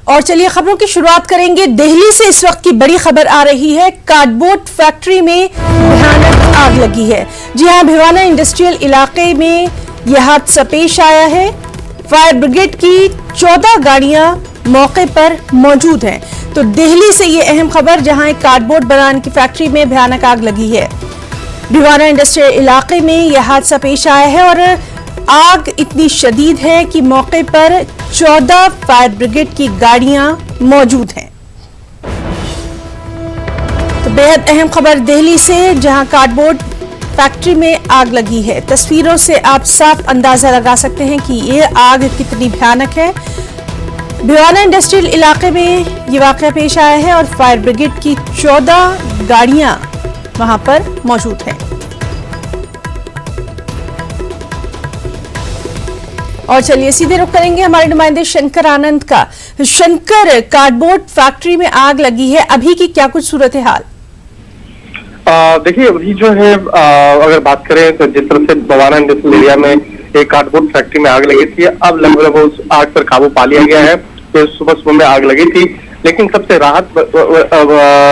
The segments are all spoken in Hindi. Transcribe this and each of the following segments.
और चलिए खबरों की शुरुआत करेंगे दिल्ली से। इस वक्त की बड़ी खबर आ रही है, कार्डबोर्ड फैक्ट्री में भयानक आग लगी है। जी हां, भिवाना इंडस्ट्रियल इलाके में यह हादसा पेश आया है। फायर ब्रिगेड की 14 गाड़ियां मौके पर मौजूद हैं। तो दिल्ली से ये अहम खबर, जहां एक कार्डबोर्ड बनाने की फैक्ट्री में भयानक आग लगी है। भिवाना इंडस्ट्रियल इलाके में यह हादसा पेश आया है और आग इतनी शदीद है कि मौके पर 14 फायर ब्रिगेड की गाड़ियां मौजूद हैं। तो बेहद अहम खबर दिल्ली से, जहां कार्डबोर्ड फैक्ट्री में आग लगी है। तस्वीरों से आप साफ अंदाजा लगा सकते हैं कि यह आग कितनी भयानक है। भिवाना इंडस्ट्रियल इलाके में यह वाकया पेश आया है और फायर ब्रिगेड की 14 गाड़ियां वहां पर मौजूद हैं। और चलिए सीधे रुख करेंगे हमारे नुमाइंदे शंकर आनंद का। शंकर, कार्डबोर्ड फैक्ट्री में आग लगी है, अभी की क्या कुछ सूरत हाल? देखिए, अभी जो है अगर बात करें तो जिस तरह से भिवाना इंडस्ट्रियल एरिया में एक कार्डबोर्ड फैक्ट्री में आग लगी थी, अब लगभग उस आग पर काबू पा लिया गया है। तो सुबह में आग लगी थी, लेकिन सबसे राहत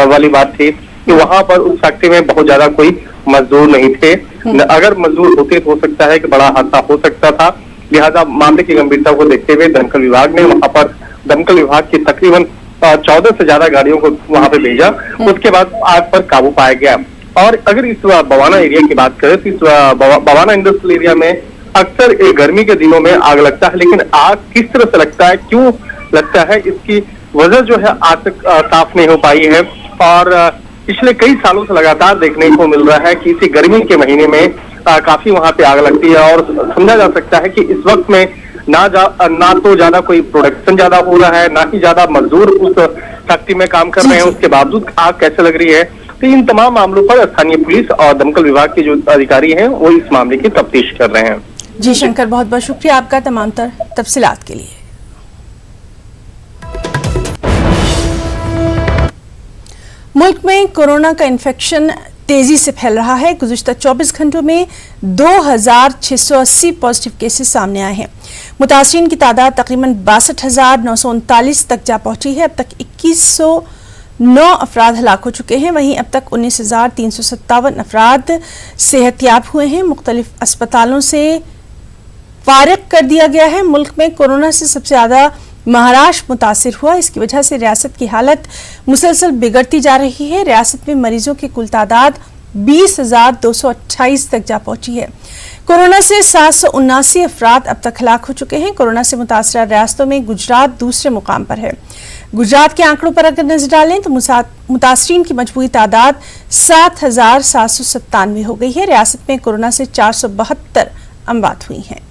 वाली बात थी कि वहां पर उस फैक्ट्री में बहुत ज्यादा कोई मजदूर नहीं थे। अगर मजदूर होते तो हो सकता है कि बड़ा हादसा हो सकता था। लिहाजा मामले की गंभीरता को देखते हुए दमकल विभाग ने वहां पर दमकल विभाग की तकरीबन 14 से ज्यादा गाड़ियों को वहां पे भेजा। उसके बाद आग पर काबू पाया गया। और अगर इस भिवाना एरिया की बात करें तो इस भिवाना इंडस्ट्रियल एरिया में अक्सर गर्मी के दिनों में आग लगता है, लेकिन आग किस तरह से लगता है, क्यों लगता है, इसकी वजह जो है आज तक साफ नहीं हो पाई है। और पिछले कई सालों से लगातार देखने को मिल रहा है कि इसी गर्मी के महीने में काफी वहां पे आग लगती है। और समझा जा सकता है कि इस वक्त में ना तो ज्यादा कोई प्रोडक्शन ज्यादा हो रहा है, ना ही ज्यादा मजदूर उस फैक्ट्री में काम कर रहे हैं, उसके बावजूद आग कैसे लग रही है। तो इन तमाम मामलों पर स्थानीय पुलिस और दमकल विभाग के जो अधिकारी हैं वो इस मामले की तफ्तीश कर रहे हैं। जी शंकर, बहुत बहुत शुक्रिया आपका तमाम तफसीलात के लिए। मुल्क में कोरोना का इन्फेक्शन तेजी से फैल रहा है। गुज़िश्ता 24 घंटों में 2680 पॉजिटिव केसेस सामने आए हैं। मुतासरीन की तादाद तकरीबन 62,939 तक जा पहुंची है। अब तक 2109 अफराद हलाक हो चुके हैं। वहीं अब तक 19,357 अफराद सेहतयाब हुए हैं। मुख्तलिफ अस्पतालों से फारिग कर दिया गया है। मुल्क में कोरोना से सबसे ज़्यादा महाराष्ट्र मुतासिर हुआ। इसकी वजह से रियासत की हालत मुसलसल बिगड़ती जा रही है। रियासत में मरीजों की कुल तादाद 20,228 तक जा पहुंची है। कोरोना से 779 अफराद अब तक हलाक हो चुके हैं। कोरोना से मुतासरा रियासतों में गुजरात दूसरे मुकाम पर है। गुजरात के आंकड़ों पर अगर नजर डालें तो मुतासरीन की मजमूई तादाद 7,797 हो गई है। रियासत में कोरोना से 472 अमवात हुई हैं।